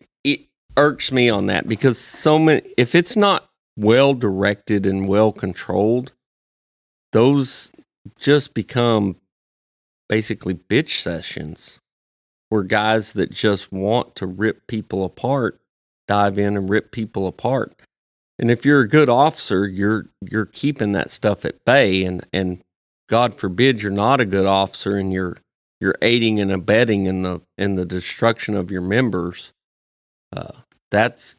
S2: irks me on that, because so many, if it's not well directed and well controlled, those just become basically bitch sessions where guys that just want to rip people apart dive in and rip people apart. And if you're a good officer, you're keeping that stuff at bay, and God forbid you're not a good officer and you're aiding and abetting in the destruction of your members. That's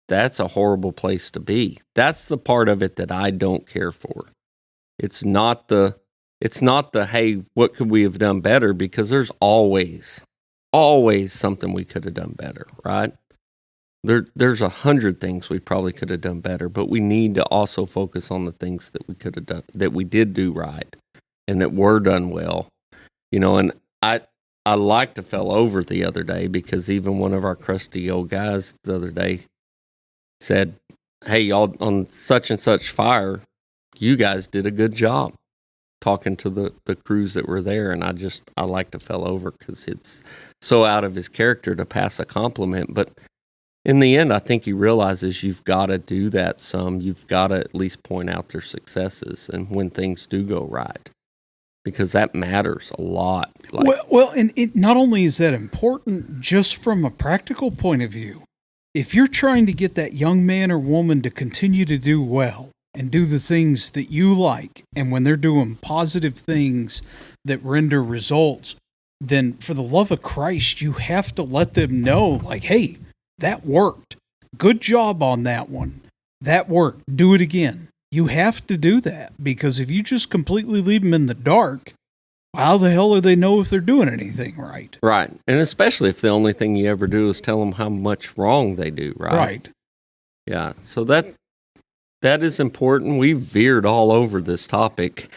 S2: a horrible place to be. That's the part of it that I don't care for. It's not the hey, what could we have done better? Because there's always something we could have done better, right? There's 100 things we probably could have done better, but we need to also focus on the things that we could have done, that we did do right, and that were done well. You know, and I liked a fell over the other day, because even one of our crusty old guys the other day said, hey, y'all, on such and such fire, you guys did a good job, talking to the crews that were there. And I like to fell over, because it's so out of his character to pass a compliment. But in the end, I think he realizes you've got to do that some. You've got to at least point out their successes and when things do go right, because that matters a lot. Like,
S1: Well, and it not only is that important, just from a practical point of view, if you're trying to get that young man or woman to continue to do well and do the things that you like, and when they're doing positive things that render results, then for the love of Christ, you have to let them know, like, hey, that worked. Good job on that one. That worked. Do it again. You have to do that, because if you just completely leave them in the dark, how the hell do they know if they're doing anything right?
S2: right. And especially if the only thing you ever do is tell them how much wrong they do, right?
S1: Right.
S2: Yeah. So that is important. We've veered all over this topic.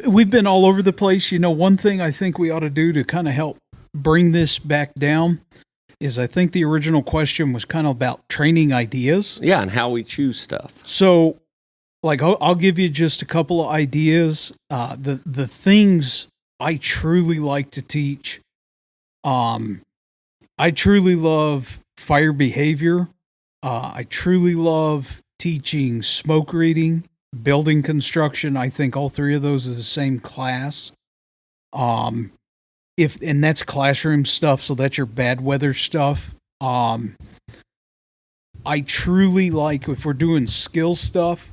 S1: We've been all over the place. You know, one thing I think we ought to do to kind of help bring this back down is, I think the original question was kind of about training ideas.
S2: Yeah, and how we choose stuff.
S1: So, like, I'll give you just a couple of ideas. The things I truly like to teach. I truly love fire behavior. I truly love teaching smoke reading, building construction. I think all three of those is the same class. And that's classroom stuff, so that's your bad weather stuff. I truly like, if we're doing skill stuff,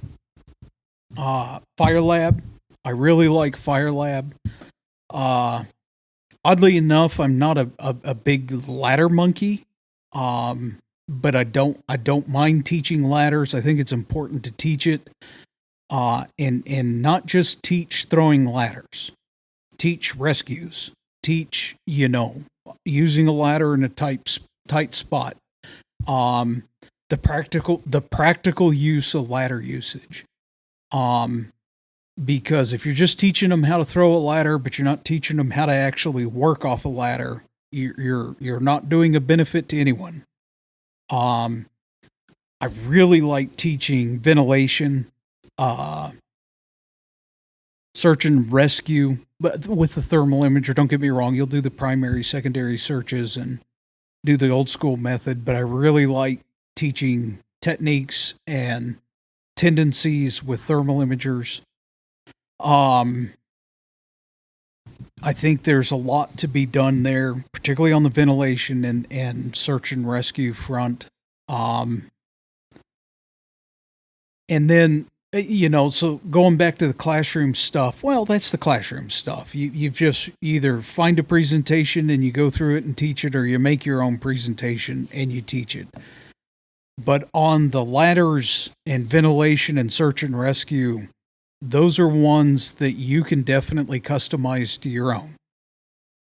S1: Fire Lab. I really like Fire Lab. Oddly enough, I'm not a big ladder monkey. But I don't mind teaching ladders. I think it's important to teach it. And not just teach throwing ladders. Teach rescues. Teach, using a ladder in a tight spot. The practical use of ladder usage. Because if you're just teaching them how to throw a ladder, but you're not teaching them how to actually work off a ladder, you're not doing a benefit to anyone. I really like teaching ventilation, search and rescue, but with the thermal imager. Don't get me wrong, you'll do the primary, secondary searches and do the old school method, but I really like teaching techniques and tendencies with thermal imagers. I think there's a lot to be done there, particularly on the ventilation and search and rescue front. And then, so going back to the classroom stuff, well, that's the classroom stuff. You just either find a presentation and you go through it and teach it, or you make your own presentation and you teach it. But on the ladders and ventilation and search and rescue, those are ones that you can definitely customize to your own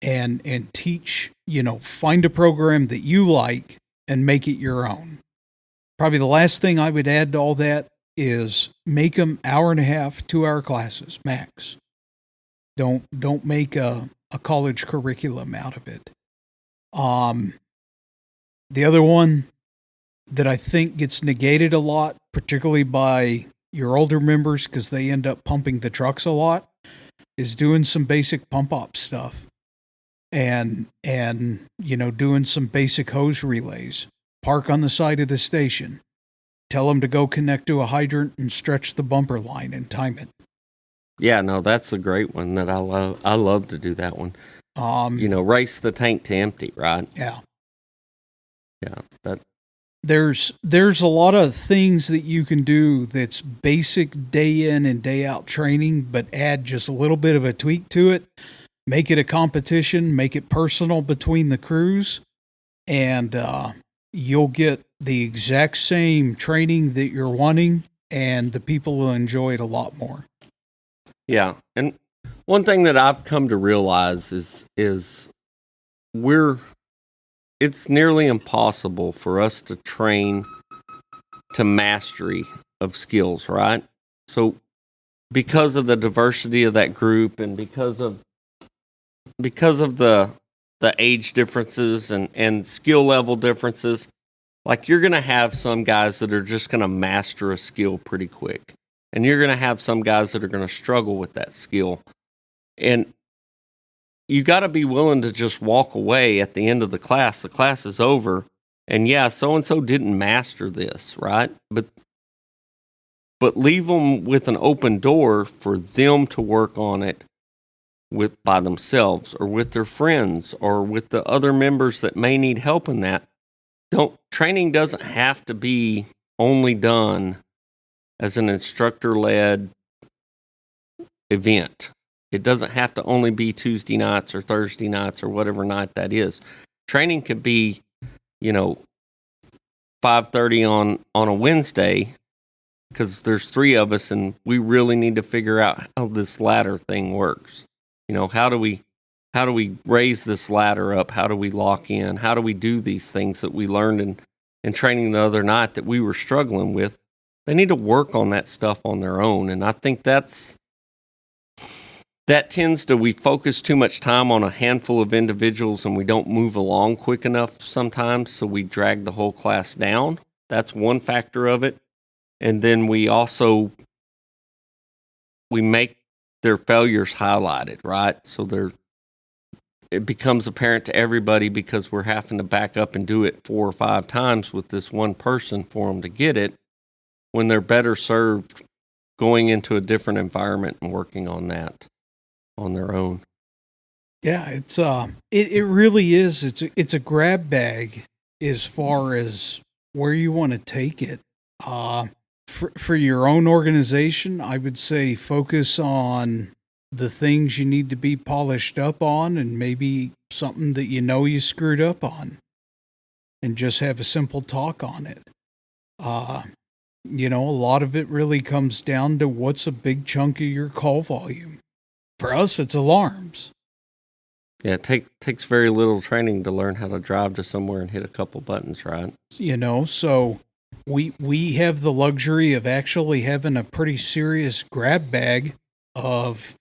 S1: and teach, find a program that you like and make it your own. Probably the last thing I would add to all that is make them 1.5 2-hour classes max. Don't make a college curriculum out of it. The other one that I think gets negated a lot, particularly by your older members, because they end up pumping the trucks a lot, is doing some basic pump op stuff and doing some basic hose relays. Park on the side of the station, tell them to go connect to a hydrant and stretch the bumper line and time it.
S2: Yeah, no, that's a great one that I love. I love to do that one. Race the tank to empty, right?
S1: Yeah.
S2: Yeah,
S1: There's a lot of things that you can do that's basic day in and day out training, but add just a little bit of a tweak to it. Make it a competition, make it personal between the crews, and you'll get the exact same training that you're wanting, and the people will enjoy it a lot more.
S2: Yeah, and one thing that I've come to realize is it's nearly impossible for us to train to mastery of skills, right? So because of the diversity of that group and because of the age differences and skill level differences, like you're going to have some guys that are just going to master a skill pretty quick. And you're going to have some guys that are going to struggle with that skill. And you got to be willing to just walk away at the end of the class. The class is over, And yeah, so and so didn't master this, right? But leave them with an open door for them to work on it by themselves or with their friends or with the other members that may need help in that. Training doesn't have to be only done as an instructor-led event. It doesn't have to only be Tuesday nights or Thursday nights or whatever night that is. Training could be, 5:30 on a Wednesday, because there's 3 of us and we really need to figure out how this ladder thing works. How do we raise this ladder up? How do we lock in? How do we do these things that we learned in training the other night that we were struggling with? They need to work on that stuff on their own. And I think that tends to, we focus too much time on a handful of individuals and we don't move along quick enough sometimes. So we drag the whole class down. That's one factor of it. And then we make their failures highlighted, right? So it becomes apparent to everybody because we're having to back up and do it 4 or 5 times with this one person for them to get it, when they're better served going into a different environment and working on that on their own.
S1: Yeah, it really is. It's a grab bag as far as where you want to take it. For your own organization, I would say focus on the things you need to be polished up on, and maybe something that you screwed up on, and just have a simple talk on it. A lot of it really comes down to what's a big chunk of your call volume. For us, it's alarms.
S2: Yeah, it takes very little training to learn how to drive to somewhere and hit a couple buttons, right?
S1: So we have the luxury of actually having a pretty serious grab bag of,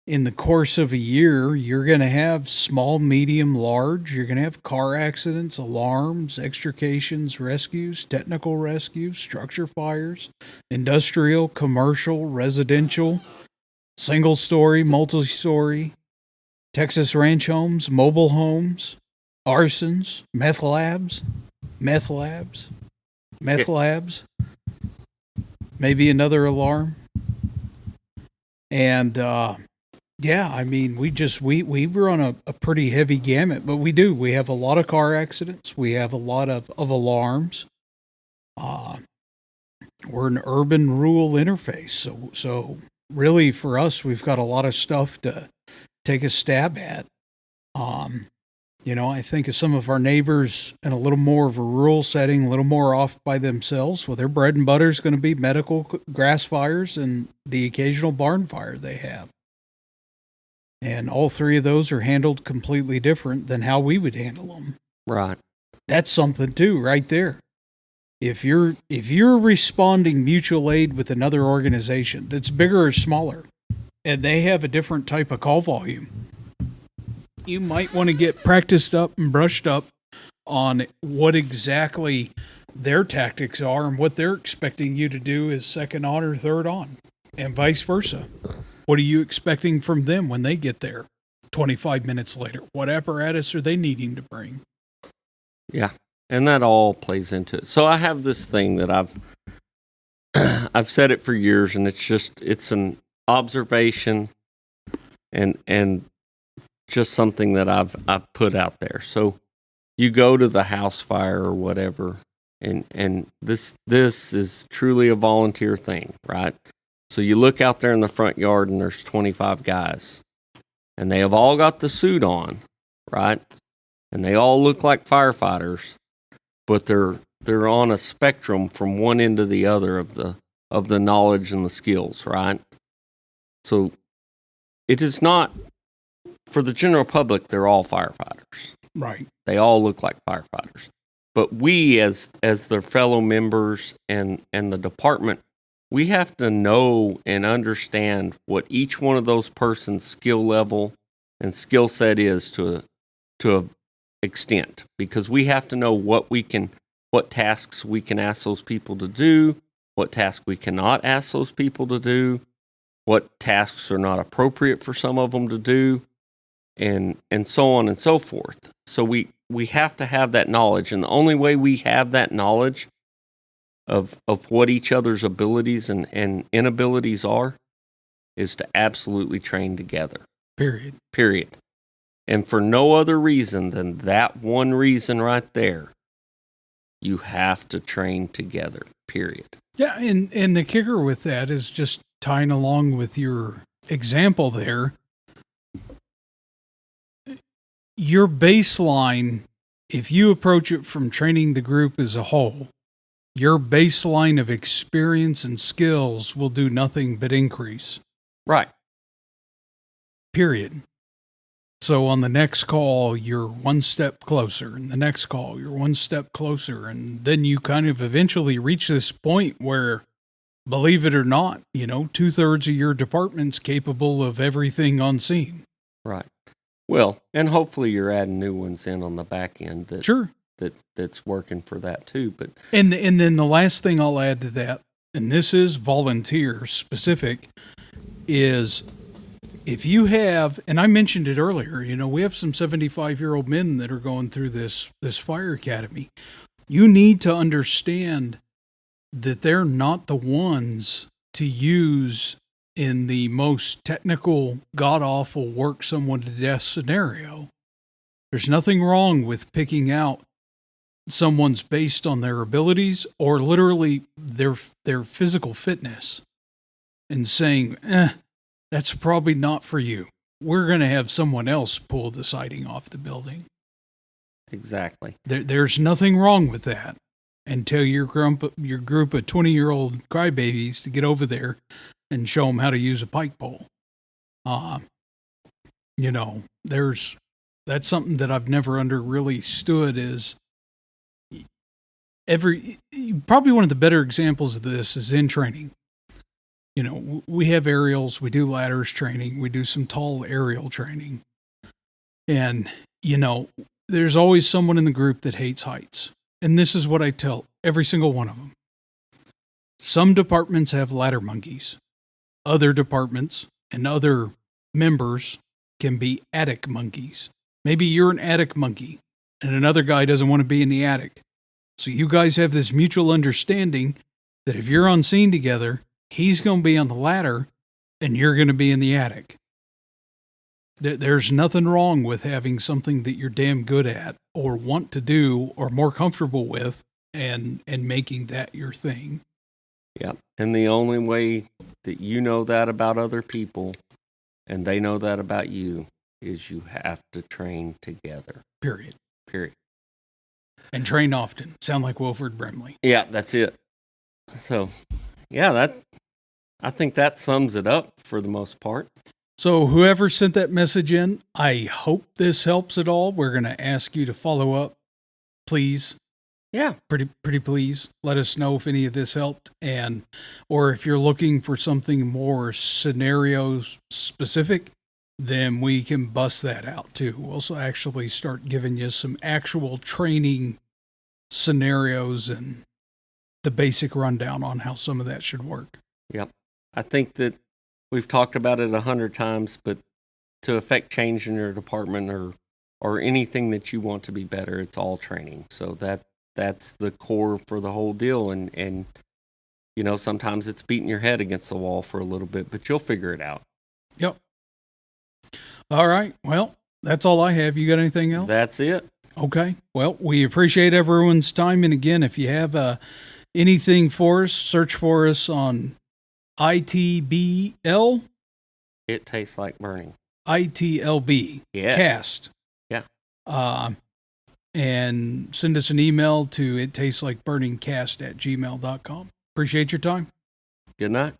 S1: in the course of a year, you're going to have small, medium, large. You're going to have car accidents, alarms, extrications, rescues, technical rescues, structure fires, industrial, commercial, residential, single story, multi-story, Texas ranch homes, mobile homes, arsons, meth labs, maybe another alarm. And, we run a pretty heavy gamut, but we have a lot of car accidents. We have a lot of alarms. We're an urban rural interface. So really for us, we've got a lot of stuff to take a stab at. I think of some of our neighbors in a little more of a rural setting, a little more off by themselves. Well, their bread and butter is going to be medical grass fires and the occasional barn fire they have. And all 3 of those are handled completely different than how we would handle them.
S2: Right.
S1: That's something too, right there. If you're responding mutual aid with another organization that's bigger or smaller, and they have a different type of call volume, you might want to get practiced up and brushed up on what exactly their tactics are and what they're expecting you to do as second on or third on, and vice versa. What are you expecting from them when they get there 25 minutes later? What apparatus are they needing to bring?
S2: Yeah, and that all plays into it. So I have this thing that I've said it for years, and it's an observation and just something that I've put out there. So you go to the house fire or whatever, and this is truly a volunteer thing, right? So you look out there in the front yard and there's 25 guys, and they have all got the suit on, right? And they all look like firefighters, but they're on a spectrum from one end to the other of the knowledge and the skills, right? So it is not, for the general public, they're all firefighters.
S1: Right.
S2: They all look like firefighters. But we, as their fellow members and the department, we have to know and understand what each one of those persons' skill level and skill set is to a extent, because we have to know what tasks we can ask those people to do, what tasks we cannot ask those people to do, what tasks are not appropriate for some of them to do, and so on and so forth. So we we have to have that knowledge, and the only way we have that knowledge of what each other's abilities and inabilities are is to absolutely train together. Period. And for no other reason than that one reason right there, you have to train together. Period.
S1: Yeah, and the kicker with that is just tying along with your example there. Your baseline, if you approach it from training the group as a whole, your baseline of experience and skills will do nothing but increase.
S2: Right.
S1: Period. So on the next call, you're one step closer, and the next call, you're one step closer. And then you kind of eventually reach this point where, believe it or not, 2/3 of your department's capable of everything on scene.
S2: Right. Well, and hopefully you're adding new ones in on the back end that
S1: Sure.
S2: that's working for that too. But
S1: and then the last thing I'll add to that, and this is volunteer specific, is if you have, and I mentioned it earlier, we have some 75-year-old men that are going through this fire academy. You need to understand that they're not the ones to use in the most technical, god-awful work someone to death scenario. There's nothing wrong with picking out someone's based on their abilities or literally their physical fitness and saying, that's probably not for you. We're going to have someone else pull the siding off the building.
S2: Exactly.
S1: There's nothing wrong with that until your group of 20-year-old crybabies to get over there and show them how to use a pike pole. That's something that I've never really stood is probably one of the better examples of this is in training. We have aerials, we do ladders training, we do some tall aerial training. And, there's always someone in the group that hates heights. And this is what I tell every single one of them. Some departments have ladder monkeys. Other departments and other members can be attic monkeys. Maybe you're an attic monkey and another guy doesn't want to be in the attic. So you guys have this mutual understanding that if you're on scene together, he's going to be on the ladder and you're going to be in the attic. There's nothing wrong with having something that you're damn good at or want to do or more comfortable with and making that your thing.
S2: Yeah. And the only way that you know that about other people and they know that about you is you have to train together.
S1: Period.
S2: And
S1: train often. Sound like Wilford Brimley.
S2: Yeah, that's it. So, yeah, I think that sums it up for the most part.
S1: So whoever sent that message in, I hope this helps at all. We're going to ask you to follow up, please.
S2: Yeah.
S1: Pretty please. Let us know if any of this helped or if you're looking for something more scenarios specific, then we can bust that out too. We'll also actually start giving you some actual training scenarios and the basic rundown on how some of that should work.
S2: Yep. I think that we've talked about it 100 times, but to affect change in your department or anything that you want to be better, it's all training. So that's the core for the whole deal. And sometimes it's beating your head against the wall for a little bit, but you'll figure it out.
S1: Yep. All right. Well, that's all I have. You got anything else?
S2: That's it.
S1: Okay. Well, we appreciate everyone's time. And again, if you have anything for us, search for us on ITBL.
S2: It tastes like burning.
S1: ITLB.
S2: Yes.
S1: Cast.
S2: Yeah.
S1: And send us an email to ittastslikeBurningcast@gmail.com. Appreciate your time.
S2: Good night.